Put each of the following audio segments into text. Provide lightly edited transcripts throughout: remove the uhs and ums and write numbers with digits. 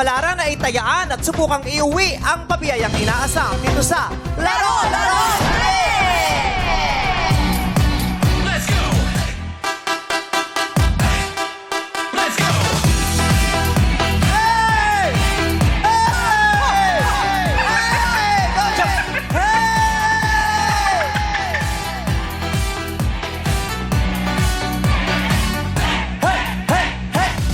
kapalaran ay tayaan at subukang iuwi ang pabiyayang inaasam dito sa Laro! Laro! Let's go! Let's go! Hey! Hey!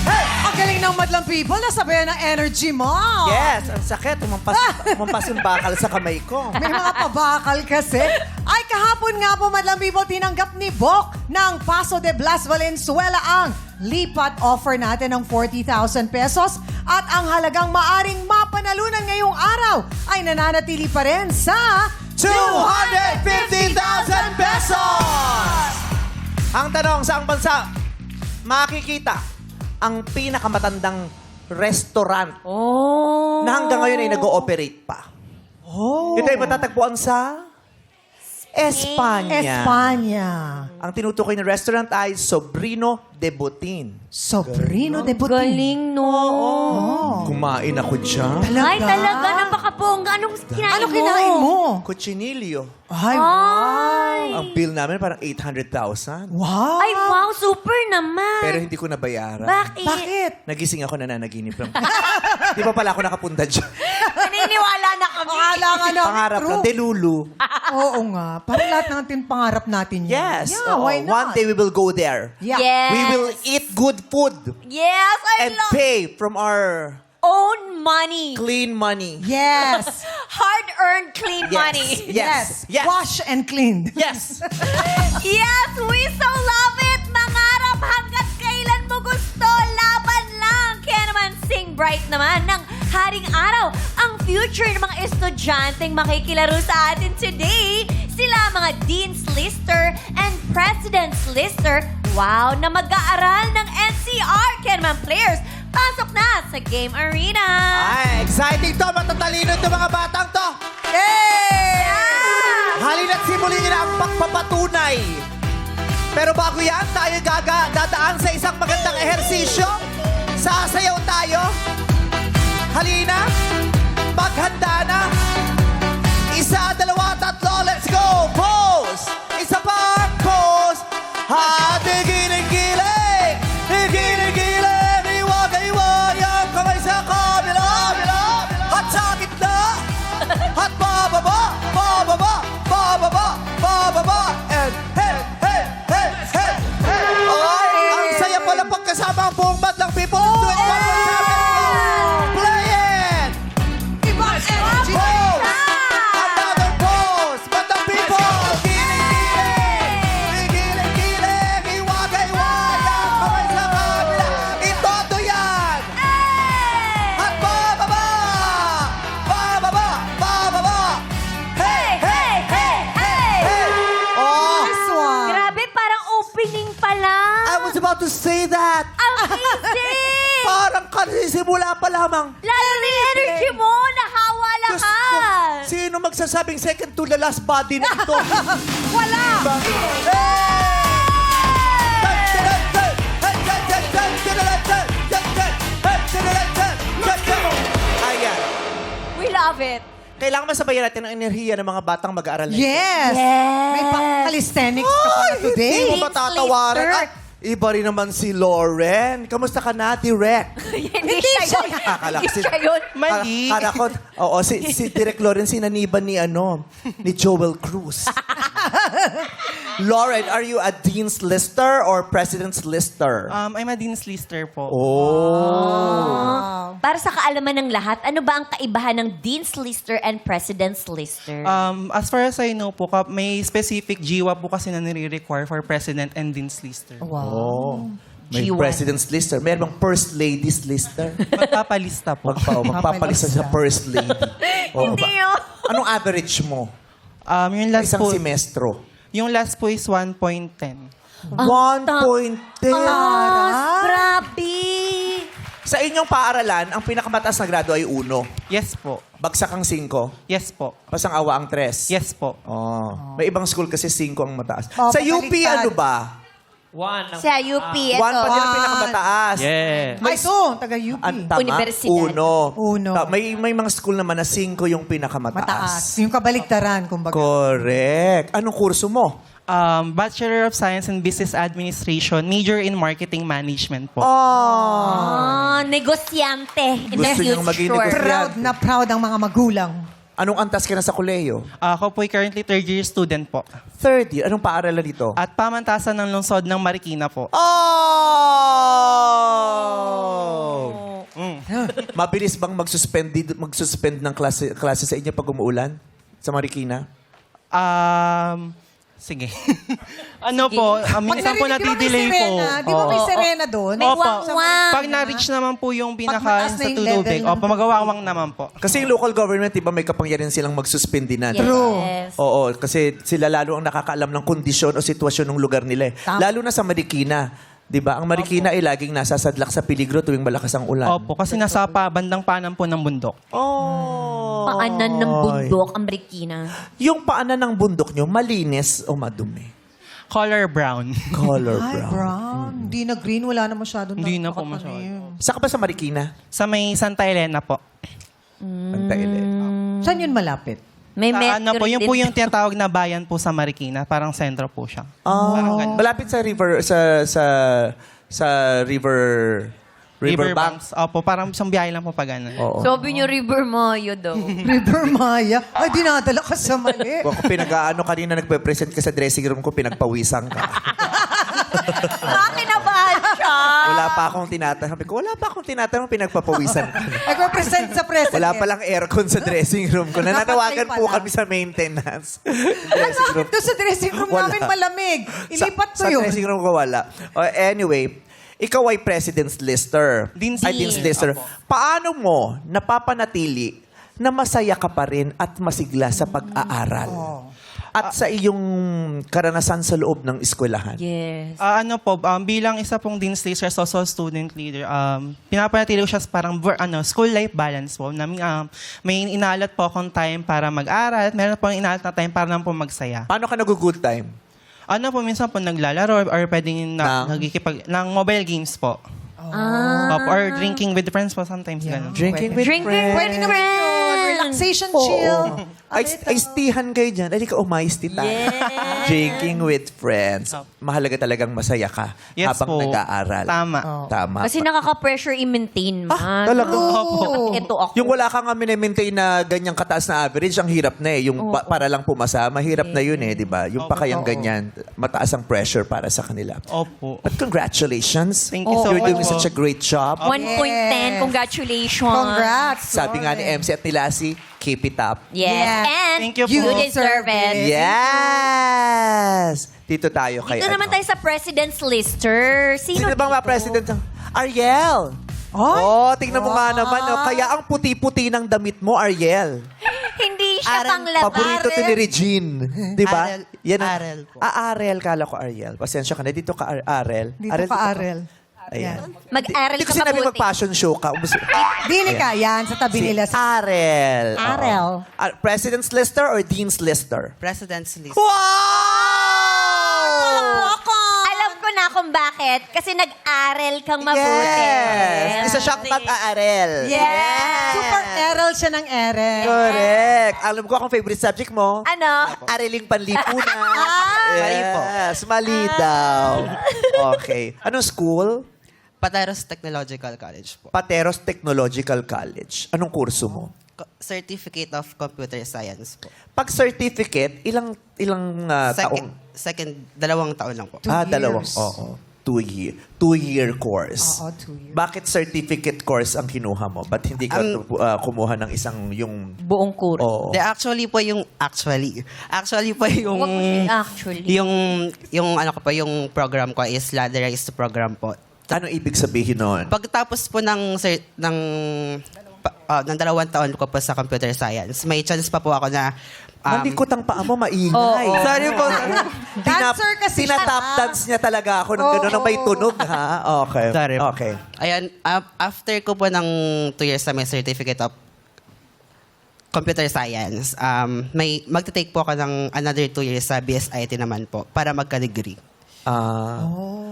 Hey! Ang galing ng madlang people, nasabayan ng energy mo. Yes, ang sakit. Umampas yung bakal sa kamay ko. May mga pabakal kasi. Ay, kahapon nga po, madlang people, tinanggap ni Bok ng Paso de Blas Valenzuela ang lipat offer natin ng 40,000 pesos at ang halagang maaring mapanalunan ngayong araw ay nananatili pa rin sa 250,000 pesos! Ang tanong, saang bansa makikita ang pinakamatandang restaurant na hanggang ngayon ay nag-ooperate pa? Oh. Ito ay matatagpuan sa Espanya. Espanya. Ang tinutukoy ng restaurant ay Sobrino de Botin. Sobrino de Butin. Galing, no? Kumain ako dyan. Ay, talaga, napakabongga. Anong kinain mo? Ano kinain mo? Cochinillo. Ay, Ay! Ang bill namin parang 800,000. wow. Ay, wow, super naman. Pero hindi ko nabayaran. Bakit? Bakit? Nagising ako, nananaginip lang. Di pa pala ako nakapunta dyan. Naniniwala na kami. Akala nga na. Pangarap lang, delulu. Oo nga. Parang lahat ng ating pangarap natin yan. Yes. Yeah, oo. why not? One day we will go there. Yeah. Yes. We will eat good food Yes, I and love pay from our own money. clean money. Yes. Hard-earned clean money. Yes. Yes. Wash and clean. Yes. Yes, we so love it. Mangarap hanggat kailan mo gusto. Laban lang. Kaya naman, sing bright naman ng Haring Araw. Ang future ng mga estudyanteng makikilaro sa atin today. Sila mga Dean's Lister and President's Lister. Wow, na mag-aaral ng NCR. Kaya naman, players, pasok na sa Game Arena. Ay, exciting to. Matatalino to mga batang to. Yay! Halina't simulin nila ang pagpapatunay. Pero bago yan, tayo dadaan sa isang magandang ehersisyo. Sasayaw tayo. Halina, maghanda na. Isa, dalawa, tatlo, let's go! Pose! Isa pa, pose! Giling-giling! Giling-giling! Iwag-iwayang kamay sa kabila! At sa gitna! At bababa! Bababa! Bababa! Bababa! And hey! Hey! Hey! Hey! Hey! Ay, ang saya pala pagkasama ang buong badlang people. Do it one more time. Play it! Ibang energy. Pose! Another pose! Badlang people! Giling-giling! Giling-giling! Iwag-iwayang kamay sa kabila! Itoto yan! At bababa! Bababa! Bababa! Hey! Hey! Hey! Hey! Hey! Oh! Nice one. Grabe, parang opening pa lang. I was about to say that! Amazing! Parang kasisimula pa lamang. Lalo na yung energy mo, nahawa Diyos ko, lahat. sino magsasabing second to the last body na ito? Wala. Ayan. We love it. Kailangan masabayan natin ang enerhiya ng mga batang mag-aaral na ito. Yes. Yes. May calisthenics ka pala today. Hindi mo Dean's matatawaran. Lister. Ay, iba rin naman si Lauren. Kamusta ka na, Direk? Hindi siya yun. Akala ko Hindi siya yun. Mali. Akala ko, oo, si Direk Lauren sinaniban ni Joel Cruz. Lauren, are you a Dean's Lister or President's Lister? I'm a Dean's Lister po. Para sa kaalaman ng lahat, ano ba ang kaibahan ng Dean's Lister and President's Lister? As far as I know po, may specific GWA po kasi na nire-require for President and Dean's Lister. Oh. May G1. President's Lister. Meron bang First Lady's Lister? Magpapalista po. Magpapalista sa First Lady. Oo Hindi ba? yun. Anong average mo? Yung last Isang po, semestro. yung last po is 1.10. 1.10. Grabe. Sa inyong paaralan, ang pinakamataas na grado ay 1. Yes po. Bagsak ang 5. Yes po. Pasang awa ang 3. Yes po. Oh. May ibang school kasi 5 ang mataas. Oh, Sa UP, pagkaliktad. ano ba? Sa UP, ito. One pa din ang pinakamataas. Yeah. Ay, ito, taga-UP. Ang tama, Universidad. Uno. May mga school naman na 5 yung pinakamataas. Mataas. Yung kabaliktaran, kumbaga. Correct. Anong kurso mo? Bachelor of Science in Business Administration, major in Marketing Management po. Negosyante in the Gusto niyang maging future. negosyante. Proud ang mga magulang. Anong antas ka na sa kolehiyo? Ako po ay currently third year student po. Third year. Anong paaralan dito? At pamantasan ng lungsod ng Marikina po. Oh! Mabilis bang magsuspend ng klase sa inyo pag umuulan? Sa Marikina? Sige. Ano po, minsan po nadidelay po. Di ba may Serena doon? May Opo. wang-wang. Pag na-reach naman po yung mataas pinaka na sa yung tubig, level ng- opo, magawawang naman po. Kasi yung local government, di ba may kapangyarihan silang magsuspendinan? Yes. Oo, kasi sila lalo ang nakakaalam ng kondisyon o sitwasyon ng lugar nila. Lalo na sa Marikina. Di ba? Ang Marikina ay laging nasasadlak sa peligro tuwing malakas ang ulan. Opo, kasi nasa bandang paanan po ng bundok. Oh. Paanan ng bundok, ang Marikina. Yung paanan ng bundok nyo, malinis o madumi? Color brown. Color Ay, brown. brown. Hindi na green. Wala na masyadong Hindi na po nakakatanim. Saan ka ba sa Marikina? Sa may Santa Elena po. Ang Tailen. Saan yun malapit? May Ano po, Mercury yung po din. yung tinatawag na bayan po sa Marikina. Parang sentro po siya. Oh. Malapit sa river, sa river banks. Opo, parang isang biyahe lang po pag ano. Oo. Sabi niyo River Mayo daw. River Maya. Ay, dinadala ka sa mali. Kung pinag-ano kanina nagpe-present ka sa dressing room ko, pinagpawisan ka. Kinabahan siya. Wala pa akong tinatanong. Sabi ko, wala pa akong tinatanong, pinagpapawisan ka. Nagre-present sa president. Wala palang aircon sa dressing room ko. Nananawagan Napatay po pala. kami sa maintenance. Bakit doon sa dressing room Wala. namin malamig? Ilipat ko sa yun. dressing room ko wala. Anyway, ikaw ay President's Lister. Dean's Ay, List. Dean's Lister. Apo. Paano mo napapanatili na masaya ka pa rin at masigla sa pag-aaral? At sa iyong karanasan sa loob ng eskwelahan? Yes. Ano po, bilang isa pong Dean's Lister, social student leader, pinapanatili ko siya sa parang school life balance po. May inaalat po akong time para mag-aral at meron po inaalat na time para lang po magsaya. Paano ka nag-good time? Ano po, minsan po naglalaro or pwedeng ng mobile games po. Opo, or drinking with friends po sometimes. Ganun. Drinking with Drinking friends. Pwede naman yun. Relaxation, chill. Ay, stihan kayo dyan. Ay, di ka umaysti tayo. Yes. Drinking with friends. Mahalaga talagang masaya ka Yes habang po. nag-aaral. Tama. Tama. Kasi nakaka-pressure i-maintain man. talaga? Oo. Ito ako. Yung wala kang maintain na ganyang kataas na average, ang hirap na eh. Yung para lang pumasa, mahirap na yun eh, di ba? Yung pa kayang ganyan, mataas ang pressure para sa kanila. Opo. But congratulations. Thank you so You're much doing po. such a great job. 1.10. Congratulations. Congrats. Sabi nga ni MC at ni Lassie, keep it up. Yes. Yeah. And Thank you po. you deserve it. Yes! Dito tayo kay Dito naman tayo sa President's Lister. Sino Sino bang mga dito? president? Ariel! Ay, Oh, tingnan mo nga naman. Oh. Kaya ang puti-puti ng damit mo, Ariel. Hindi siya panglaba. Paborito to ni Regine. Di ba? Arel. Yan ang- Arel po. Arel. Kala ko Ariel. Pasensya ka na. Dito ka, Arel. dito ka, Arel. Ayan. Mag-aral Hindi ko ka sinabi mabuti. mag-fashion show ka. Dili ka, yan, sa tabi nila. Arel. Oo. Arel. President's Lister or Dean's Lister? President's List. Wow! Alam ko na kung bakit. Kasi nag-aral kang mabuti. Yes! Isa siyang pag-aarel. Yes! Super Errol siya ng Erel. Correct. Alam ko akong favorite subject mo. Ano? Areling panlipunan. Yes, mali daw. Okay. Anong school? Pateros Technological College po. Pateros Technological College. Anong kurso mo? Certificate of Computer Science po. Pag certificate, ilang taong? Second, 2 taon lang po. 2 Dalawang. years. Oo. 2-year course. Oo, 2 years. Bakit certificate course ang kinuha mo? Ba't hindi ka kumuha ng isang yung... Buong kuro. Oo. Actually po yung Huwag mo say actually. yung ano ko po, yung program ko is ladderized program po. Anong ibig sabihin nun? Pagtapos po ng 2 taon ko po sa computer science, may chance pa po ako na Malikot ang paa mo, maingay. Oo. Sorry po. Dancer kasi siya. Tinatap dance niya talaga ako ng gano'n, ng may tunog, ha? Okay. Sorry po. Okay. Ayan, after ko po ng 2 years na may certificate of computer science, magte-take po ako ng another 2 years sa BSIT naman po para magka-degree.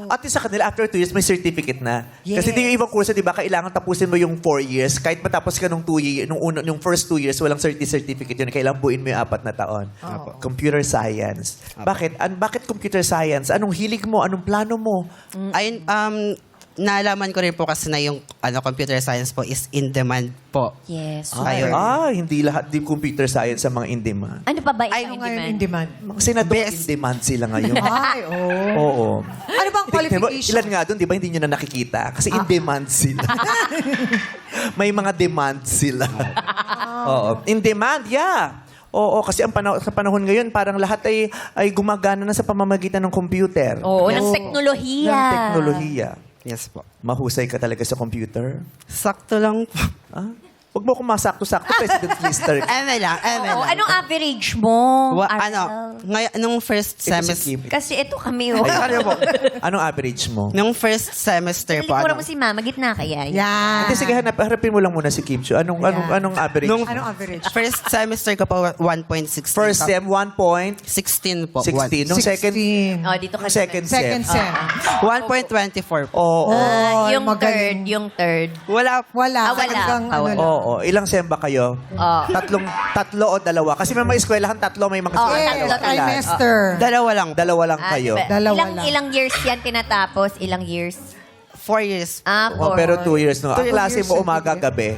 At least sa kanila, after 2 years, may certificate na. Yes. Kasi yung ibang kurso, di ba, kailangan tapusin mo yung 4 years. Kahit matapos ka nung 2 years, yung first 2 years, walang certificate yun. Kailangan buuin mo yung 4 na taon. Computer science. Bakit? Bakit computer science? Anong hilig mo? Anong plano mo? Ayun, naalaman ko rin po kasi na yung computer science po is in demand po. Yes. Ayun. Hindi lahat di computer science sa mga in-demand. Ano pa ba Ano isang ngayon in demand? demand? Mga senador in-demand sila ngayon. Ay, oh. Oo. Ano bang qualification? Ilan nga doon, di ba, hindi nyo na nakikita? Kasi in demand sila. May mga demand sila. Oo. In demand, yeah. Oo, kasi sa panahon ngayon, parang lahat ay gumagana na sa pamamagitan ng computer. Oo, ng teknolohiya. Ng teknolohiya. Yes po. Mahusay ka talaga sa computer. Sakto lang po. Ah? Huwag mo akong masakto-sakto, President Lister. Lang. Oo, anong average mo? Aral? Nung first Ito si semester, Kim. Kasi ito kami, oh. Ay, ano mo? Anong average mo? nung first semester po, Likuran mo si Mama, gitna kaya. Yan. Hindi, sige, harapin mo lang muna si Kim Chiu. Anong average? Anong average? first semester ko po 1.16. First sem, 1.16. 16 po. Nung second, 16. Oh, dito ka. second Second sem. sem. 1.24 po. Oo. Ay, Yung magaling. third. Wala. Wala. wala. Talagang Ah, ano wala. lang. Oo. Ilang sem ba kayo? Oh. Tatlo o dalawa? Kasi may mga eskwelahan, tatlo. May mga eskwelahan, Yes, tatlo. trimester. Dalawa lang. Dalawa lang kayo. diba? Dalawa lang. Ilang years yan tinatapos? Ilang years? 4 years. Oh, pero 2 years, no? Ang 2 klase years mo umaga, certificate. gabi.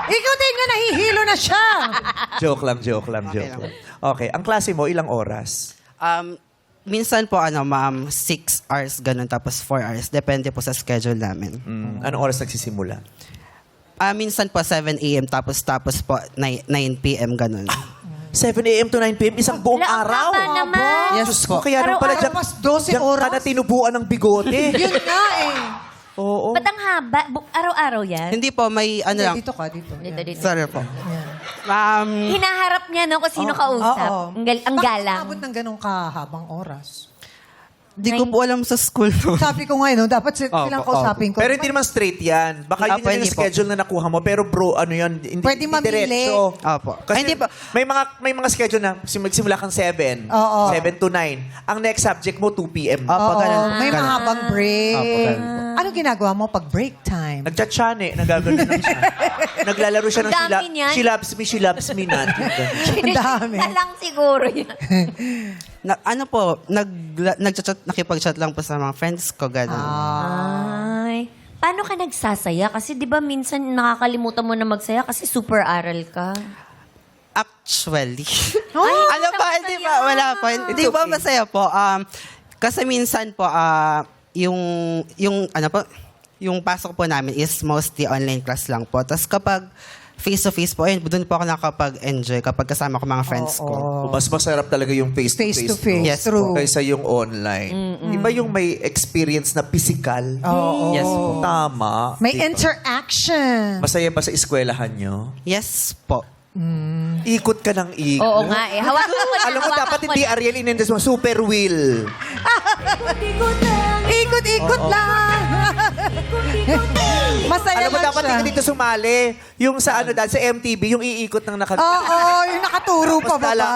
Ikutin nyo, nahihilo na siya. Joke lang. Okay. Ang klase mo, ilang oras? Minsan po, ma'am, 6 hours, ganun, tapos 4 hours. Depende po sa schedule namin. Anong oras nagsisimula? Minsan po, 7 a.m. tapos po, 9 p.m. ganun. 7 a.m. to 9 p.m. Isang buong Wala, ang araw. baba naman. Yes Diyos po. ko, kaya naman pala Araw-araw, mas 12 diyan oras. ka na tinubuan ng bigote. Yun nga eh. Oo. Ba't ang haba? Araw-araw yan? Hindi po, may lang. Dito ka, dito. Dito. Sorry po. Hinaharap niya, no, kung sino kausap. Oo. Ang galang. Bakit abot ng ganong kahabang oras? Di ko po alam sa school po. Sabi ko nga, no, dapat silang kausapin ko. Pero hindi naman straight yan. Baka yun Pwede yung po. schedule na nakuha mo. Pero bro, ano yan? Hindi, Pwede hindi mamili. diretso. Opo. Kasi Hindi pa. may mga schedule na magsimula kang 7. Oo. 7 to 9. Ang next subject mo, 2 p.m. Opo, Oo, ganun. may Ganun. mahabang break. Opo, ganun po. Anong ginagawa mo pag break time? Nagchat-chane. Nagagano lang siya. Naglalaro siya ng Ang dami niyan. she loves me not. Ang dami. Na lang siguro yan. Nakipag-chat lang po sa mga friends ko, ganun. Ay. Paano ka nagsasaya? Kasi di ba minsan nakakalimutan mo na magsaya kasi super aral ka. Actually. Ay, Ano pa? Hindi pa. Wala pa. Hindi It's ba okay. masaya po? Kasi minsan po, yung pasok po namin is mostly online class lang po. Tapos kapag face-to-face po, doon po ako nakapag-enjoy kapag kasama ko mga friends ko. Mas masarap talaga yung face-to-face. Face-to-face. Yes, True. Kaysa yung online. Iba yung may experience na physical. Oo. Yes po. Tama. May Diba? interaction. Masaya ba sa eskwelahan nyo? Yes po. Ikot ka ng ikot. Oo nga eh. Hawakan mo na. Alam mo, hawakan dapat mo hindi na. Ariel Inendes mo. Super wheel. Ikot-ikot lang. Masaya Alam mo, lang dapat siya. hindi dito sumali. Yung sa sa MTV, yung iikot ng Oo, yung nakaturo pa Tapos ba?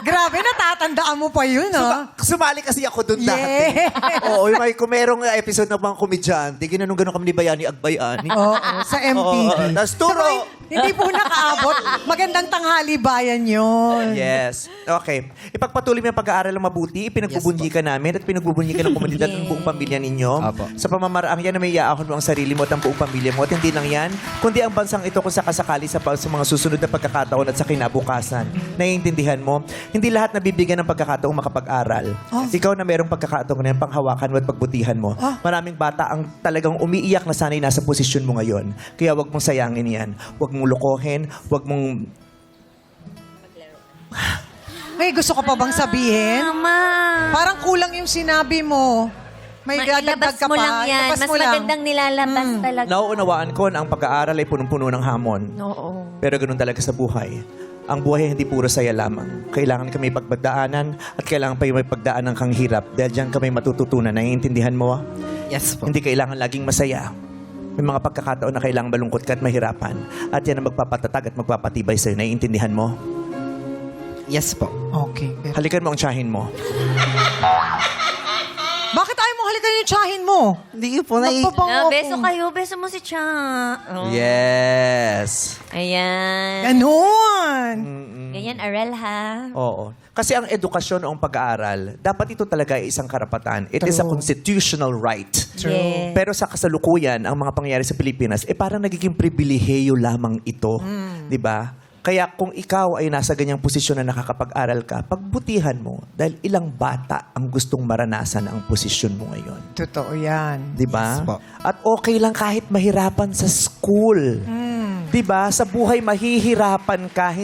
Grabe, natatandaan mo pa yun, ah. Sumali kasi ako doon dati. Yeah. Oo, kung merong episode ng mga komedyante, ganun kami ni Bayani Agbayani. Oo, sa MTV. Oo, tas turo. Pero hindi po nakaabot. Magandang tanghali bayan yun. Yes. Okay. Ipagpatuloy mo yung pag-aaral ng mabuti, pinagbubunyi ka namin at pinagbubunyi ka ng komunidad ng buong pamilya ninyo. Apo. Sa pamamaraang yan na may iaahon mo ang sarili mo at ang buong pamilya mo. At hindi lang yan, kundi ang bansang ito kung sakasakali sa mga susunod na pagkakataon at sa kinabukasan. Naiintindihan mo? Hindi lahat nabibigyan ng pagkakataong makapag-aral. Ikaw na merong pagkakataon na yung panghawakan mo at pagbutihan mo. Maraming bata ang talagang umiiyak na sana'y nasa posisyon mo ngayon. Kaya wag mong sayangin yan. Wag mong lokohin. Wag mong May gusto ko pa bang sabihin? Mama. Parang kulang yung sinabi mo. May dadagdag Mailabas ka mo pa. lang yan. Ilabas Mas mo lang. magandang nilalabas talaga. nauunawaan ko na ang pag-aaral ay punong-puno ng hamon. Oo. Pero ganun talaga sa buhay. Ang buhay ay hindi puro saya lamang. Kailangan kami pagdaanan at kailangan pa yung may pagdaanan kang hirap. Dahil dyan kami matututunan. Naiintindihan mo? Yes po. Hindi kailangan laging masaya. May mga pagkakataon na kailangan malungkot ka at mahirapan. At yan ang magpapatatag at magpapatibay sa'yo. Naiintindihan mo? Yes po. Okay. Halikan mo ang tiyahin mo. Bakit ayaw mo halikan yung tsahin mo? Hindi po, Nagpabango Beso ako. kayo, beso mo si Cha. Oh. Yes. Ayan. Ganon. Ganyan, Arel, ha? Oo. Kasi ang edukasyon o ang pag-aaral, dapat ito talaga ay isang karapatan. It is a constitutional right. Yes. Pero sa kasalukuyan, ang mga pangyayari sa Pilipinas, parang nagiging pribilehiyo lamang ito. Di ba? Kaya kung ikaw ay nasa ganyang posisyon na nakakapag-aral ka, pagbutihan mo dahil ilang bata ang gustong maranasan ang posisyon mo ngayon. Totoo yan. Di ba? Yes po. At okay lang kahit mahirapan sa school. Di ba? Sa buhay mahihirapan ka.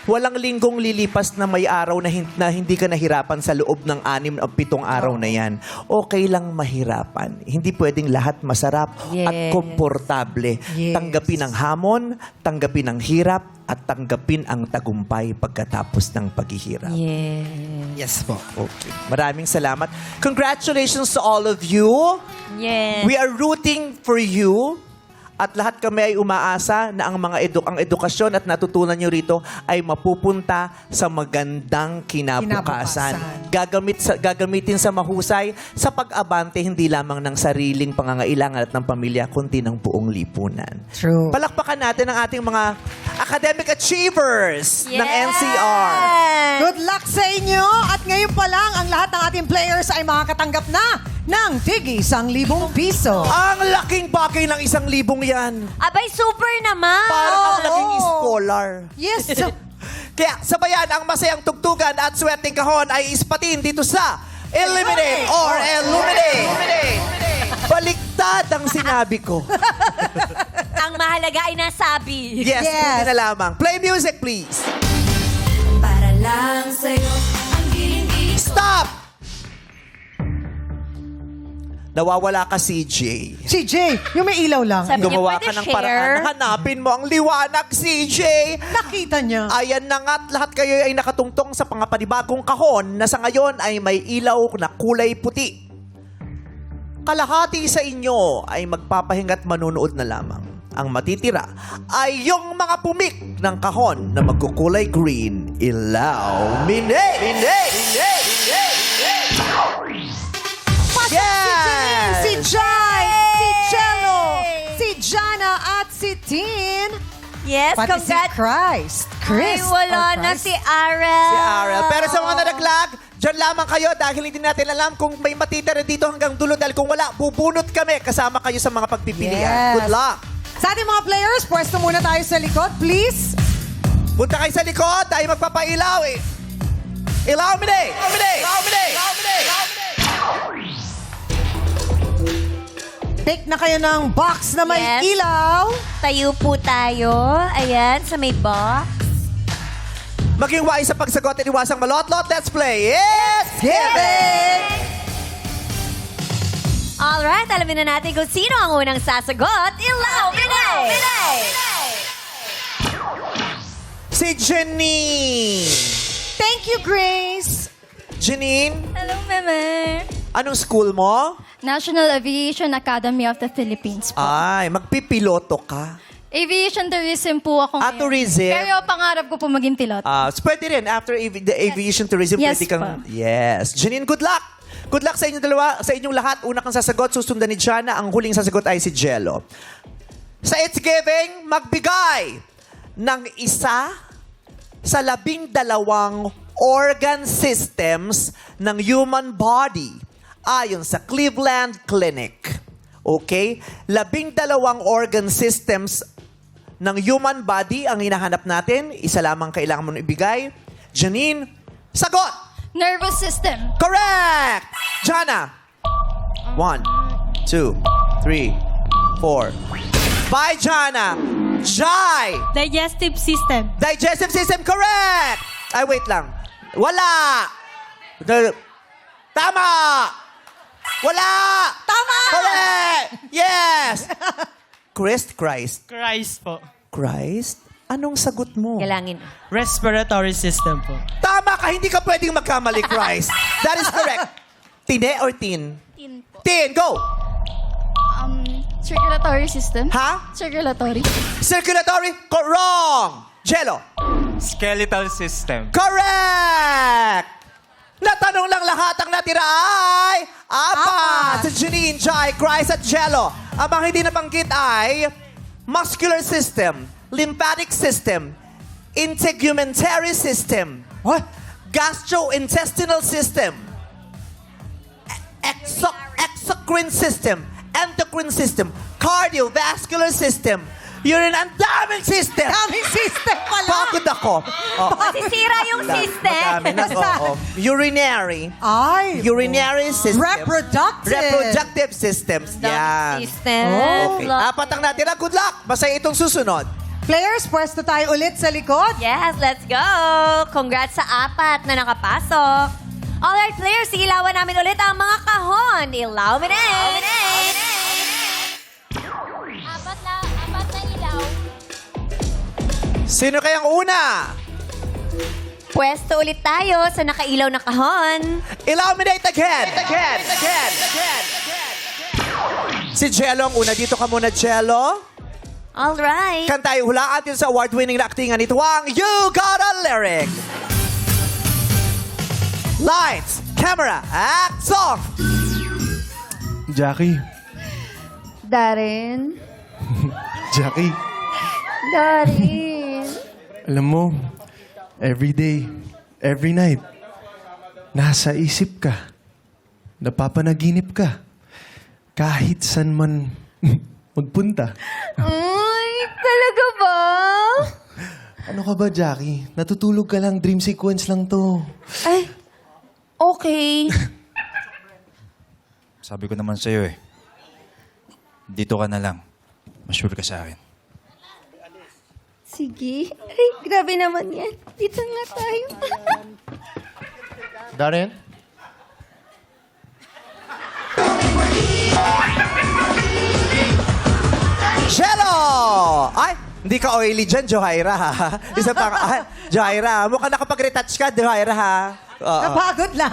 Walang linggong lilipas na may araw na hindi ka nahirapan sa loob ng 6 o 7 araw na yan. Okay lang mahirapan. Hindi pwedeng lahat masarap at Yes. komportable. Yes. Tanggapin ang hamon, tanggapin ang hirap, at tanggapin ang tagumpay pagkatapos ng paghihirap. Yes. Yes po. Okay. Maraming salamat. Congratulations to all of you. Yes. We are rooting for you. At lahat kami ay umaasa na ang mga ang edukasyon at natutunan nyo rito ay mapupunta sa magandang kinabukasan. Gagamitin sa mahusay sa pag-abante hindi lamang ng sariling pangangailangan at ng pamilya, kundi ng buong lipunan. True. Palakpakan natin ang ating mga academic achievers ng Yes. NCR. Good luck sa inyo! At ngayon pa lang, ang lahat ng ating players ay makakatanggap na ng tig 1,000 piso. Ang laking bagay ng 1,000 yan. Abay, super naman. Parang ang naging Oo. scholar. Yes. Kaya sabayan ang masayang tugtugan at swerteng kahon ay ispatin dito sa Eliminate or Illuminate. Baliktad ang sinabi ko. Ang mahalaga ay nasabi. Yes, Yes. buti na lamang. Play music, please. Para lang sa'yo ang giling Stop! Nawawala ka, CJ. Si Jay, yung may ilaw lang. Sabi niya, Gumawa pwede ka ng share? paraan. Hanapin mo ang liwanag, CJ. Nakita niya. Ayan na nga't lahat kayo ay nakatungtong sa pangapanibagong kahon na sa ngayon ay may ilaw na kulay puti. Kalahati sa inyo ay magpapahinga't manunood na lamang. Ang matitira ay yung mga pumik ng kahon na magkukulay green. Illuminate! Yes! Si Jai, si Jello, si Jana at si Tin. Yes, Pati si congrats. Chris. Ay, wala or na Christ. si Arel. Si Arel. Pero sa mga nalaglag, dyan lamang kayo dahil hindi natin alam kung may matitira dito hanggang dulo dahil kung wala, bubunot kami kasama kayo sa mga pagpipilian. Yes. Good luck! Sa ating mga players, pwesto muna tayo sa likod, please. Punta kayo sa likod, tayo magpapailaw eh. Illuminate! Pick na kayo ng box na may Yes. ilaw. Tayo po tayo. Ayan, sa may box. Maging wise sa pagsagot at iwasang malotlot. Let's play. Yes! Giving! Alright, alamin na natin kung sino ang unang sasagot. Illuminate! Si Janine. Thank you, Grace. Janine, Hello, Meme. anong school mo? National Aviation Academy of the Philippines po. Ay, magpipiloto ka. Aviation tourism po ako ngayon. Tourism? Pero pangarap ko po maging pilot. Pwede rin. After the aviation tourism, Yes, pwede kang... pa. Yes. Janine, good luck! Good luck sa inyong dalawa, sa inyong lahat. Una kang sasagot, susundan ni Jana. Ang huling sasagot ay si Jello. Sa It's Giving, magbigay ng isa sa 12 organ systems ng human body ayon sa Cleveland Clinic. Okay? 12 organ systems ng human body ang hinahanap natin. Isa lamang kailangan mo ibigay. Janine, sagot! Nervous system. Correct! Jana. 1, 2, 3, 4. Bye, Jana. Jai. Digestive system. Digestive system, correct! Ay, wait lang. Wala! Tama! Wala! Tama! Correct! Yes! Christ? Christ po. Christ? Anong sagot mo? Galangin. Respiratory system po. Tama ka, hindi ka pwedeng magkamali, Christ. That is correct. Tine or tin? Tin po. Tin, go! Circulatory system. Ha? Circulatory. Circulatory? Wrong! Jello? Skeletal system. Correct! Natanong lang lahat ang natira ay apat. Si Janine, Jai, Christ at Jello. Ang mga hindi nabanggit ay muscular system, lymphatic system, integumentary system, gastrointestinal system, exocrine system, endocrine system, cardiovascular system, urine and daming system. Daming system pala. Pagod ako. Oh. Masisira yung system. Madami na. Oo. Urinary. Ay. Urinary system. Reproductive systems. Yan. System. Okay. Apat ang natira. Good luck. Masaya itong susunod. Players, pwesto tayo ulit sa likod. Yes, let's go! Congrats sa apat na nakapasok. Alright, players, ilawan namin ulit ang mga kahon. Ilaw mo na! Apat na ilaw. Sino kayang una? Pwesto ulit tayo sa nakailaw na kahon. Illuminate again. Si Jello ang una. Dito ka muna, Jello. Alright. Kanta tayo hulaan din sa award-winning na aktingan nito ang You Got a Lyric. Lights, camera, act, song. Jackie. Darren. Jackie. Darren. Alam mo, every day, every night, nasa isip ka. Napapanaginip ka. Kahit saan man magpunta. Ay, talaga ba? Ano ka ba, Jackie? Natutulog ka lang. Dream sequence lang to. Ay, okay. Sabi ko naman sa'yo eh. Dito ka na lang. Masure ka sa akin. Sige. Ay, grabe naman yan. Dito nga tayo. Darren? Jello! Ay, hindi ka oily dyan, Johaira, ha? Isa pang, Johaira, mukhang nakapag-retouch ka, Johaira, ha? Oo. Napagod lang.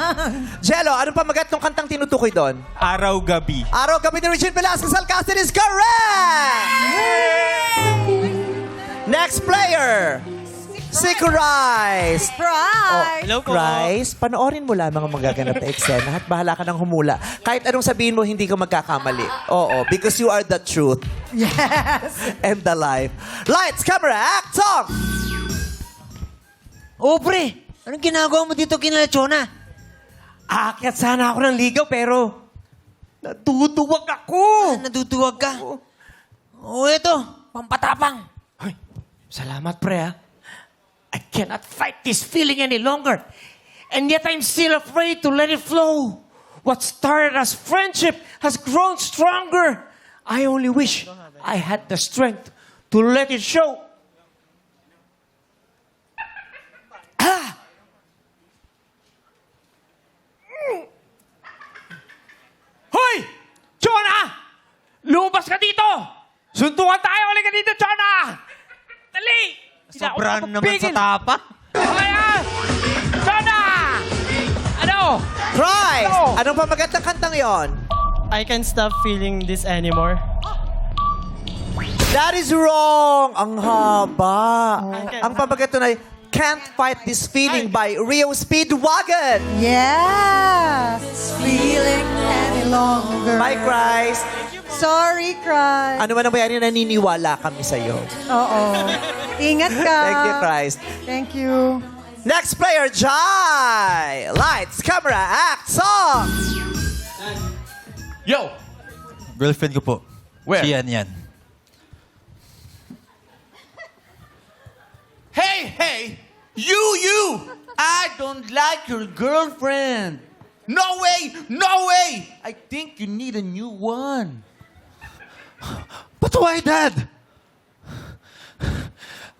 Jello, anong pamagat ng kantang tinutukoy doon? Araw-gabi. Araw-gabi ni Regine Velasquez Alcacid is correct! Next player, si Christ. Right. Hello po. Christ, panoorin mo lamang ang magaganap na eksena at bahala ka ng humula. Kahit anong sabihin mo, hindi ka magkakamali. Oo, because you are the truth Yes. and the life. Lights, camera, act, song! Oh, pre! Anong ginagawa mo dito kina Chona? Aakyat sana ako ng ligaw pero natutuwag ako. Naduduwag ka? Oh, eto. Pampatapang. Hoy, salamat pre ha. I cannot fight this feeling any longer. And yet I'm still afraid to let it flow. What started as friendship has grown stronger. I only wish I had the strength to let it show. Hoy! Jonah! Lumabas ka dito! Suntukan tayo! Halika dito, Jonah! Dali! Sobrang naman sa tapa. Kaya! Jonah! Ano? Christ! No. Anong pamagat ng kantang yon? I can't stop feeling this anymore. That is wrong! Ang haba. Ang pamagat nun ay Can't Fight This Feeling by Rio Speedwagon. Yes. Feeling any longer. Bye, Christ. Sorry, Christ. Ano man ang bayani, naniniwala kami sa'yo. Oo. Ingat ka. Thank you, Christ. Thank you. Next player, Jai! Lights, camera, act, song! Yo! Girlfriend ko po. Where? Si Yan. Hey! You! I don't like your girlfriend. No way! I think you need a new one. But why, Dad?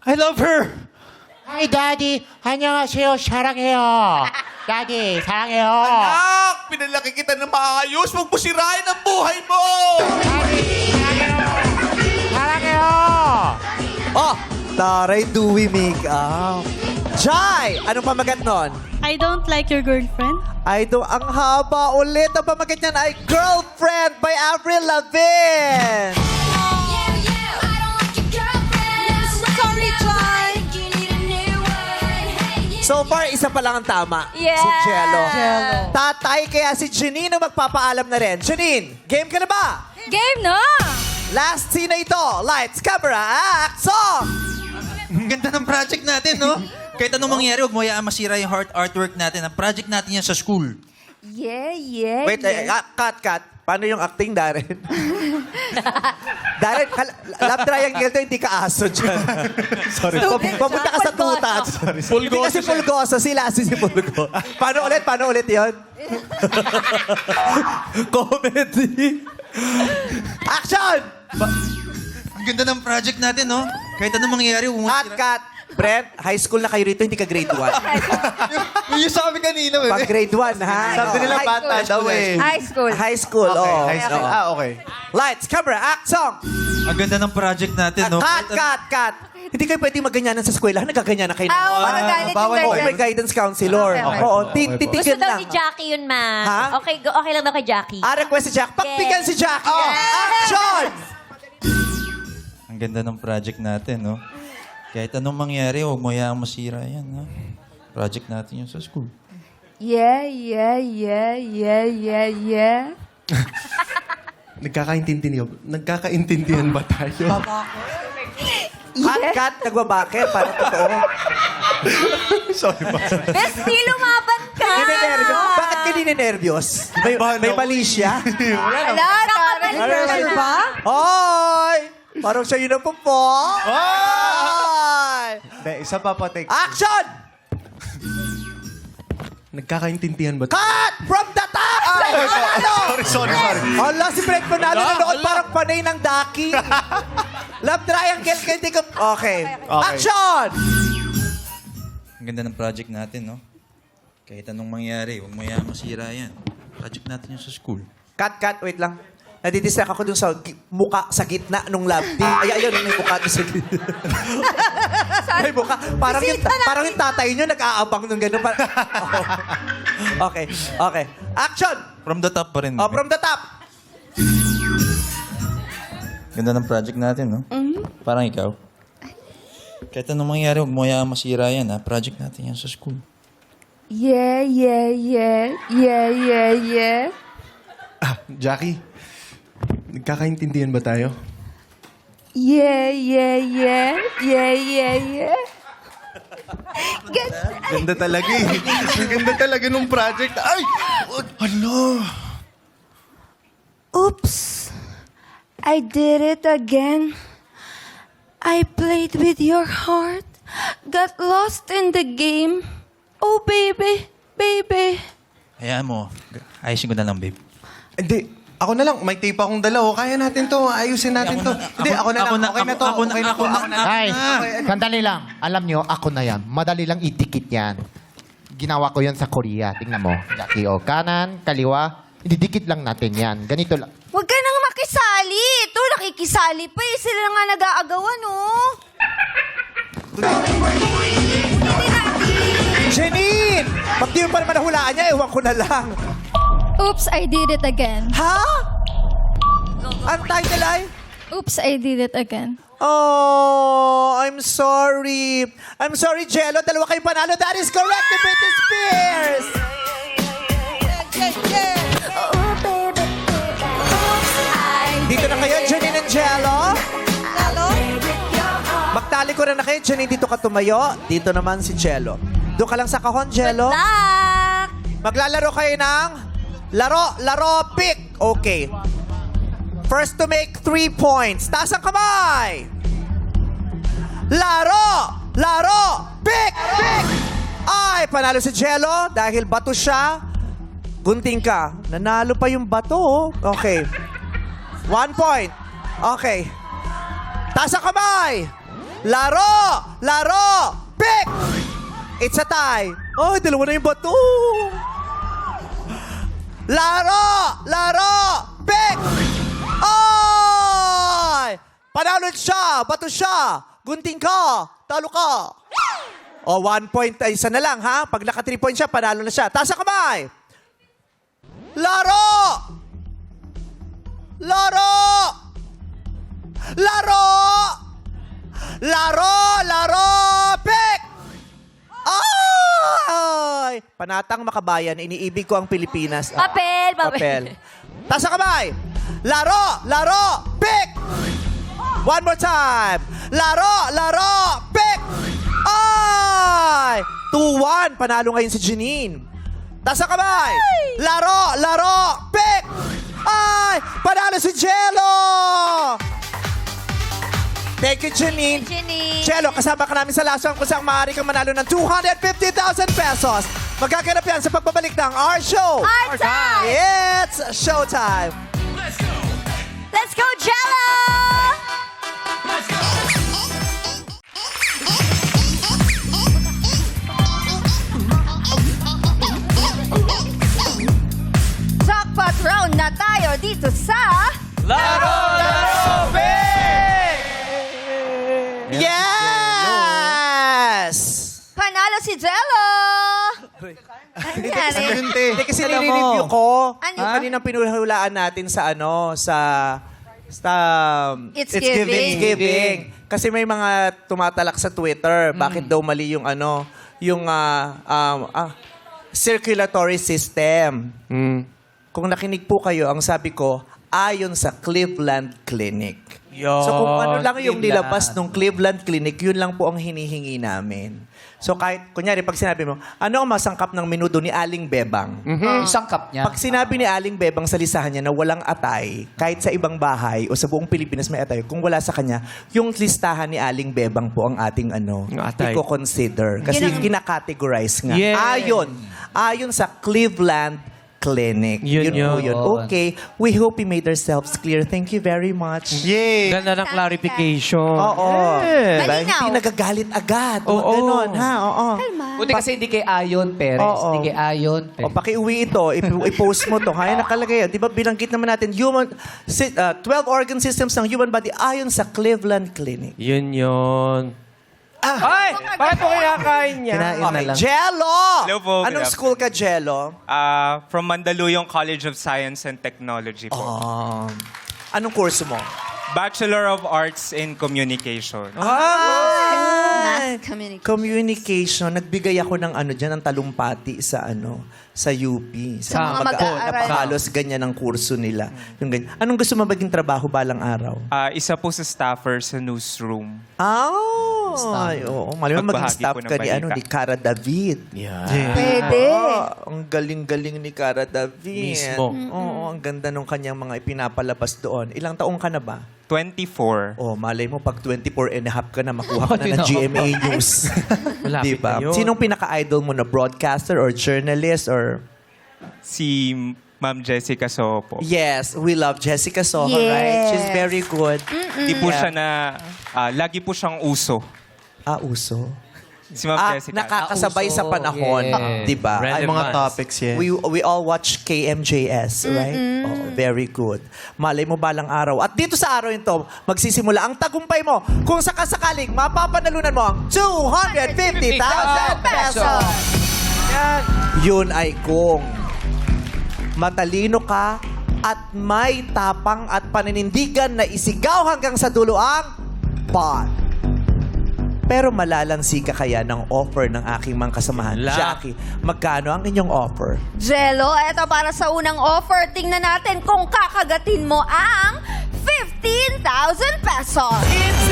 I love her. Hi, Daddy. 안녕하세요. 사랑해요. Daddy, 사랑해요. Anak! Pinalaki kita na maayos. Huwag mo sirain ang buhay mo! Daddy, 사랑해요. Oh, taray, do we make up? Jai! Anong pamagat nun? I don't like your girlfriend. Ang haba ulit. Ang pamagat niyan ay Girlfriend by Avril Lavigne. Sorry, Jai. So far, isa pa lang ang tama. Yeah. Si Jello. Jello. Tatay, kaya si Janine ang magpapaalam na rin. Janine, game ka na ba? Game na! Last scene na ito. Lights, camera, act, song! Ang ganda ng project natin, no? Kahit anong mangyari, huwag mo hayaan masira yung artwork natin. Ang project natin yan sa school. Yeah. Wait, cut. Paano yung acting, Darren? Darren, love triangle to, hindi ka aso dyan. Sorry. Pumunta ka sa tutat. Hindi kasi pulgoso. Sila si Pulgo. Paano ulit yun? Comedy. Action! Ang ganda ng project natin, no? Kahit anong mangyari, huwag mo Cut. Brent, high school na kayo rito, hindi ka grade 1. Yung sabi kanina, Pag grade 1, ha? Sabi nila High bata daw eh. High school. High school, oh. High school. Okay. Lights, camera, act, song! Ang ganda ng project natin, no? Cut! Hindi kayo pwede magganyanan sa eskwela. Nagaganyan na kayo. Magagalit yung bawal Oo, ganyan. may guidance counselor. Okay. Oo, Gusto titigil daw lang. ni Jackie yun, ma. Ha? Okay lang daw kay Jackie. Request si Jack. Pagbigyan si Jack. Yes. Action! Ang ganda ng project natin, no? Kahit anong mangyari, huwag mo hayaang masira yan, ha? Project natin yun sa school. Yeah. Nagkakaintindihan ba tayo? Cut, nagbabakit. Para totoo. Sorry pa. Bestie, lumaban ka! Ninenervyos. Bakit ka ninenervyos? May mali siya? Pressure ba? Hoy! Parang siya yun ang pupo. Hoy! Hindi, isa pa take. Action! Nagkakaintindihan ba tayo? Cut! From the top! Sorry. Hala, si Brent Manalo nanonood parang panay ng Daki. Love triangle, kaya hindi ko... Okay. Action! Ang ganda ng project natin, no? Kahit anong mangyari, huwag mo hayaang masira yan. Project natin yun sa school. Cut, wait lang. Nadidistract ako dun sa muka sa gitna nung love team. Ayun, may muka dun sa gitna. May muka. Parang yung tatay nyo nag-aabang nung gano'n. Okay. Action! From the top pa rin. Oh, from the top. Ganda ng project natin, no? Parang ikaw. Kahit anong mangyari, huwag mo hayaang masira yan, ha? Project natin yan sa school. Yeah. Jackie, nagkakaintindihan ba tayo? Yeah. Ganda talaga eh. Ang ganda talaga nung project. Ay! Ano? Oops. I did it again. I played with your heart. Got lost in the game. Oh, baby. Hayaan mo. Ayusin ko na lang, babe. Hindi. Ako na lang. May tape akong dala. Oh. Kaya natin to. Ayusin natin to. Hindi, ako na lang. Okay na to. Okay na to. Ay, sandali lang. Alam nyo, ako na yan. Madali lang idikit yan. Ginawa ko yan sa Korea. Tingnan mo. Jackie, o. Kanan, kaliwa. Ididikit lang natin yan. Ganito lang. Huwag ka nang makisali. Ito, nakikisali pa eh. Sila nga nag-aagawan, oh. Janine! Pag di mo pa naman nahulaan niya, ewan ko na lang. Oops, I did it again. Ha? Ang title ay? Oops, I did it again. Oh, I'm sorry. I'm sorry, Jello. Dalawa kayo panalo. That is correct, the Britney Spears! Dito na kayo, Janine and Jello. Magtali ko na kayo, Janine. Dito ka tumayo. Dito naman si Jello. Doon ka lang sa kahon, Jello. Maglalaro kayo ng laro, pick. Okay. First to make 3 points. Taas ang kamay. Laro, pick. Ay, panalo si Jello dahil bato siya. Gunting ka. Nanalo pa yung bato. Oh. Okay. 1 point. Okay. Taas ang kamay. Laro, pick. It's a tie. Oh, dalawa na yung bato. Laro, pick. Ay! Panalo siya, bato siya. Gunting ka, talo ka. O, 1 point, ay isa na lang, ha? Pag naka 3 points siya, panalo na siya. Taas ang kamay. Laro, pick. Ah! Panatang makabayan, iniibig ko ang Pilipinas. Papel, papel. Papel. Taas ang kamay. Laro, laro, pick! One more time. Laro, laro, pick! Ay! 2-1. Panalo ngayon si Janine. Taas ang kamay. Laro, laro, pick! Ay! Panalo si Jello! Thank you, Janine. Janine. Jello, kasama ka namin sa last round kung saan maaari kang manalo ng 250,000 pesos. Magkaganap yan sa pagbabalik ng our show. Our time. It's showtime. Let's go, Jello! Jackpot round na tayo dito sa... Laro, laro, Yes! Panalo si Jello! Ano nangyari? Hindi kasi nire-review ko. Ano? Yung kaninang pinuhulaan natin sa It's Giving. It's Giving. Kasi may mga tumatalak sa Twitter. Bakit daw mali yung circulatory system. Kung nakinig po kayo, ang sabi ko, ayon sa Cleveland Clinic. So kung ano lang yung nilabas ng Cleveland Clinic, yun lang po ang hinihingi namin. So kahit, kunyari, pag sinabi mo, ano ang masangkap ng menudo ni Aling Bebang? Sangkap niya. Pag sinabi ni Aling Bebang sa listahan niya na walang atay, kahit sa ibang bahay o sa buong Pilipinas may atay, kung wala sa kanya, yung listahan ni Aling Bebang po ang ating atay. i-consider. Kasi kinakategorize nga. Yeah. Ayon sa Cleveland Clinic. Yun po yun. yun. Okay. We hope we made ourselves clear. Thank you very much. Yay! Ganda ng clarification. Oo. Diba? Malinaw. Hindi nagagalit agad. Oo. Ganon, ha? Oo. Buti kasi hindi kay Ayon Perez. Oo. Hindi kay Ayon O, pakiuwi ito. I-post mo to. Kaya nakalagay. Di ba binanggit naman natin 12 organ systems ng human body ayon sa Cleveland Clinic. Yun. Ay! Bakit mo kinakain niya? Kinain na lang. Jello! Hello po, Anong good school ka, Jello? From Mandaluyong College of Science and Technology po. Anong kurso mo? Bachelor of Arts in Communication. Mass communication. Communication. Nagbigay ako ng dyan, ng talumpati sa sa UP. Sa mga mag-aaral. Halos ganyan ang kurso nila. Yung ganyan. Anong gusto mo maging trabaho balang araw? Isa po sa staffer sa newsroom. Ay, oo. Malamang maging Magbahagi staff po ng ka ni, balita. ni Cara David. Pwede. Ang galing-galing ni Cara David. Mismo. Oo, ang ganda nung kanyang mga ipinapalabas doon. Ilang taong ka na ba? 24. Oh, malay mo, pag 24 and a half ka na, makuha ka na ng GMA News. Malapit diba? na yun. Sinong pinaka-idol mo na broadcaster or journalist or... Si Ma'am Jessica Sopo. Yes, we love Jessica Soho, Yes. right? She's very good. Di po siya na... lagi po siyang uso. Uso. Si Ma'am Jessica. Nakakasabay sa panahon. Yes. Diba? Ay, mga topics, yes. We all watch KMJS, right? Oh, very good. Malay mo balang araw. At dito sa araw ito, magsisimula ang tagumpay mo kung sakasakaling mapapanalunan mo ang 250,000 pesos. Yan. Yun ay kung matalino ka at may tapang at paninindigan na isigaw hanggang sa dulo ang pot. Pero malalansi ka kaya ng offer ng aking mga kasamahan. Jackie, magkano ang inyong offer? Jello, eto para sa unang offer. Tingnan natin kung kakagatin mo ang 15,000 pesos.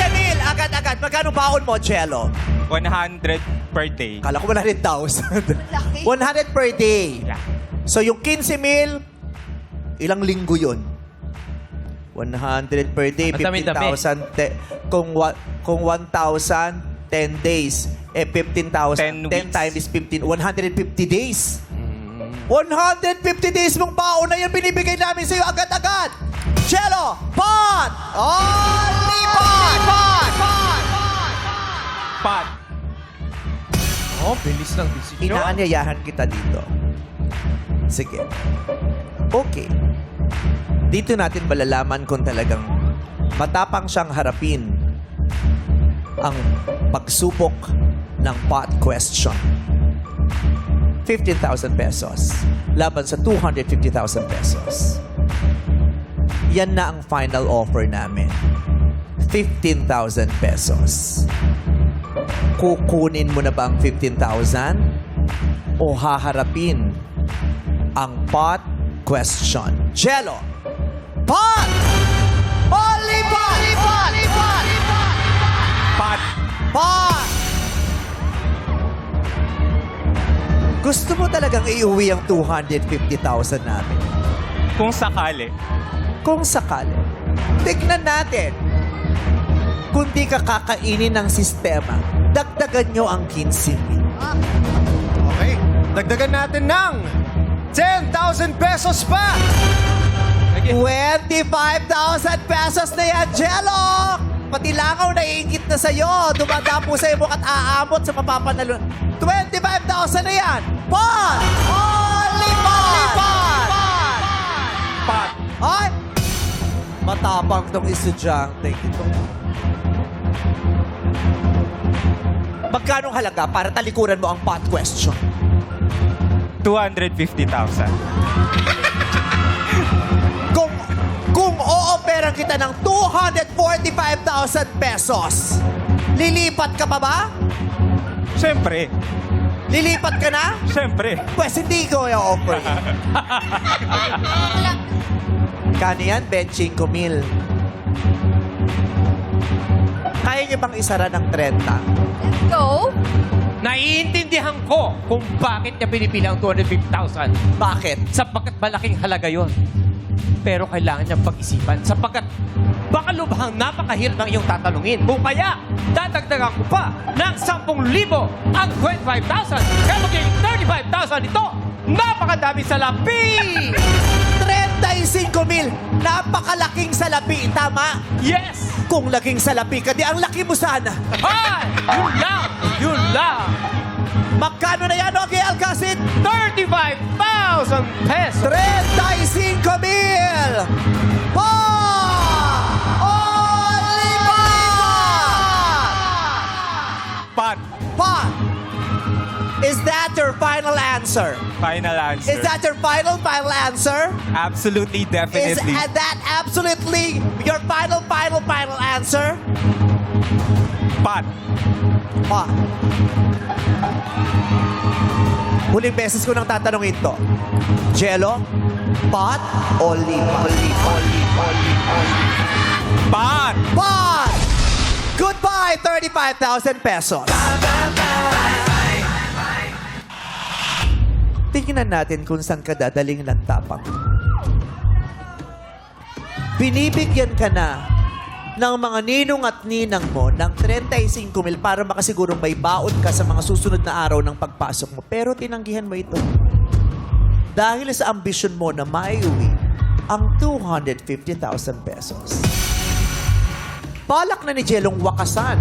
15,000! Agad-agad. Magkano baon mo, Jello? 100 per day. Kala ko 100,000. 100 per day. Yeah. So yung 15,000, ilang linggo yun? 100 per day, Madami-dami. 15,000. Kung 1,000, 10 days. 15,000. 10 10 weeks. times 15, 150 days. 150 days mong baon na yan binibigay namin sa'yo agad-agad. Jello, pot! Only pot! Pat! Oh, bilis ng decision. Inaanyayahan kita dito. Sige. Okay. Dito natin malalaman kung talagang matapang siyang harapin ang pagsupok ng pot question. 15,000 pesos laban sa 250,000 pesos. Yan na ang final offer namin. 15,000 pesos. Kukunin mo na ba ang 15,000? o haharapin ang pot question? Jello, pot! Only pot! Pot! Pot! Pat. Pot! Gusto mo talagang iuwi ang 250,000 namin? Kung sakali. Kung sakali. Tignan natin. Kung di ka kakainin ng sistema, dagdagan nyo ang 15,000. Okay. Dagdagan natin ng 10,000 pesos pa! 25,000 pesos na yan, Jello! Pati langaw naiingit na sa'yo. Dumadapo sa'yo mo at aamot sa mapapanalo. 25,000 na yan! Pot! Only pot! Pat. Ay! Matapang tong estudyante ito. Magkano halaga para talikuran mo ang pot question? 250,000. Kung ooperan kita ng 245,000 pesos, lilipat ka pa ba? Siyempre. Lilipat ka na? Siyempre. Pwes hindi ko i-offer. Kano yan? 25,000. Kaya niyo bang isara ng 30? Let's go. Naiintindihan ko kung bakit niya pinipili ang 250,000. Bakit? Sapagkat malaking halaga yon. Pero kailangan niyang pag-isipan sapagkat baka lubhang napakahirap ng iyong tatanungin. Kung kaya, dadagdagan ko pa ng 10,000 ang 25,000. Kaya magiging 35,000 ito. Napakadami salapi! 35,000! Napakalaking salapi, tama? Yes! Kung laging salapi ka, di ang laki mo sana. Ay! Yun lang! Yun lang! Magkano na yan, Ogie Alcacid? 35,000 pesos! 35,000! Pa! Only Pat. Pa! Is that your final answer? Final answer. Is that your final answer? Absolutely, Is definitely. that absolutely your final answer? Pat. Pa. Huling beses ko nang tatanungin to. Jello, pot, only pot. Pat. Pot! Goodbye, 35,000 pesos. Tingnan natin kung saan ka dadaling ng tapang. Binibigyan ka na ng mga ninong at ninang mo ng 35,000 para makasigurong may baon ka sa mga susunod na araw ng pagpasok mo. Pero tinanggihan mo ito. Dahil sa ambisyon mo na maiuwi ang 250,000 pesos. Balak na ni Jellong wakasan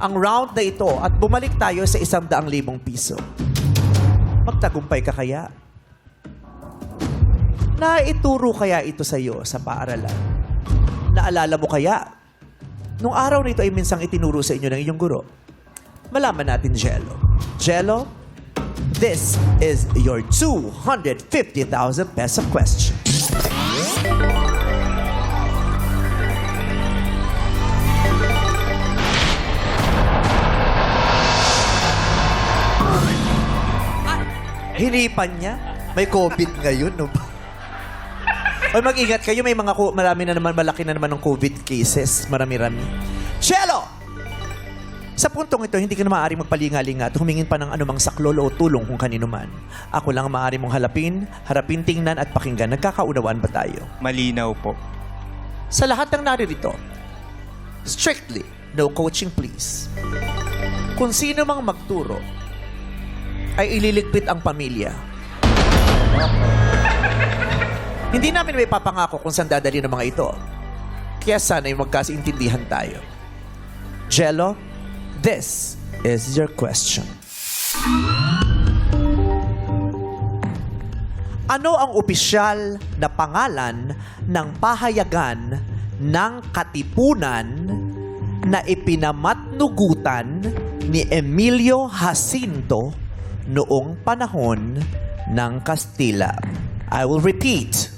ang round na ito at bumalik tayo sa 100,000 piso. Magtagumpay ka kaya? Naituro kaya ito sa iyo sa paaralan? Naalala mo kaya? Nung araw na ito ay minsang itinuro sa inyo ng iyong guro. Malaman natin, Jello. Jello, this is your 250,000 peso question. Hinipan niya. May COVID ngayon, no? Oy, mag-ingat kayo. May marami na naman, malaki na naman ng COVID cases. Marami-rami. Jello! Sa puntong ito, hindi ka na maaaring magpalinga-linga at humingin pa ng anumang saklolo o tulong kung kanino man. Ako lang ang maaari mong harapin, tingnan at pakinggan. Nagkakaunawaan ba tayo? Malinaw po. Sa lahat ng naririto, strictly, no coaching please. Kung sino mang magturo, ay ililigpit ang pamilya. Hindi namin may papangako kung saan dadali ng mga ito. Kaya sana ay magkasintindihan tayo. Jello, this is your question. Ano ang opisyal na pangalan ng pahayagan ng katipunan na ipinamatnugutan ni Emilio Jacinto noong panahon ng Kastila? I will repeat.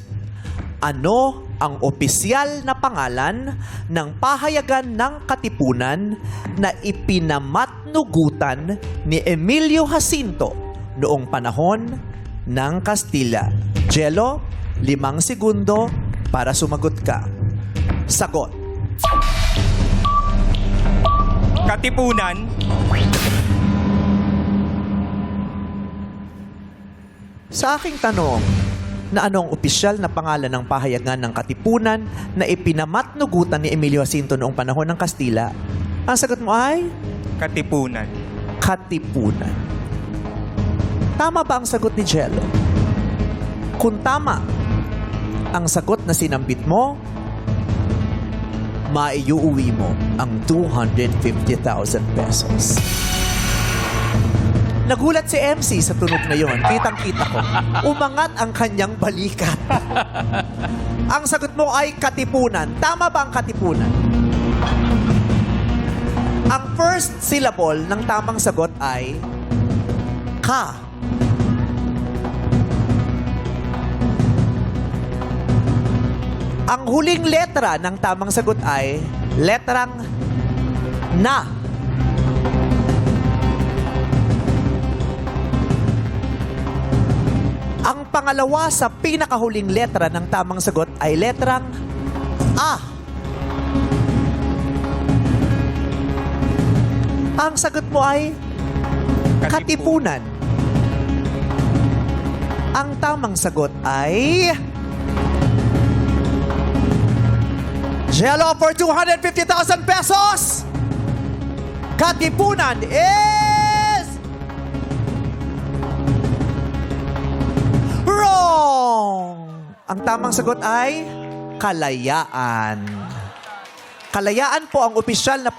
Ano ang opisyal na pangalan ng pahayagan ng katipunan na ipinamatnugutan pinamatnugutan ni Emilio Jacinto noong panahon ng Kastila? Jello, 5 segundo para sumagot ka. Sagot. Katipunan. Sa aking tanong, na anong opisyal na pangalan ng pahayagan ng Katipunan na ipinamatnugutan ni Emilio Jacinto noong panahon ng Kastila? Ang sagot mo ay Katipunan. Katipunan. Tama ba ang sagot ni Jello? Kung tama ang sagot na sinambit mo, maiuwi mo ang 250,000 pesos. Nagulat si MC sa tunog na yon. Kitang-kita ko. Umangat ang kanyang balikat. Ang sagot mo ay Katipunan. Tama ba ang Katipunan? Ang first syllable ng tamang sagot ay ka. Ang huling letra ng tamang sagot ay letrang na. Ang pangalawa sa pinakahuling letra ng tamang sagot ay letrang A. Ang sagot mo ay Katipunan. Ang tamang sagot ay Jello for 250,000 pesos. Katipunan is wrong. Ang tamang sagot ay kalayaan. Kalayaan po ang opisyal na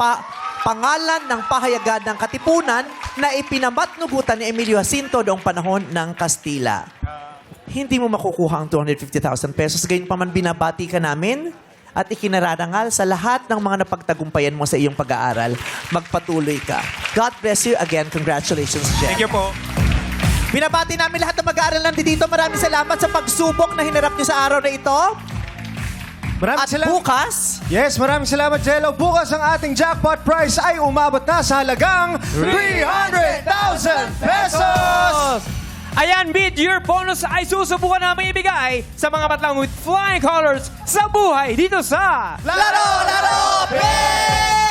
pangalan ng pahayagan ng Katipunan na ipinamatnugutan ni Emilio Jacinto noong panahon ng Kastila. Hindi mo makukuha ang 250,000 pesos. Gayon pa man binabati ka namin at ikinararangal sa lahat ng mga napagtagumpayan mo sa iyong pag-aaral. Magpatuloy ka. God bless you again. Congratulations, Jen. Thank you po. Binabati namin lahat ng mag-aaral nandito. Maraming salamat sa pagsubok na hinarap niyo sa araw na ito. Maraming At bukas, Yes, maraming salamat, Jello. Bukas ang ating jackpot prize ay umabot na sa halagang 300,000 pesos! Ayan, mid-year bonus ay susubukan namin ibigay sa mga batlang with flying colors sa buhay dito sa Laro! Laro! Pay!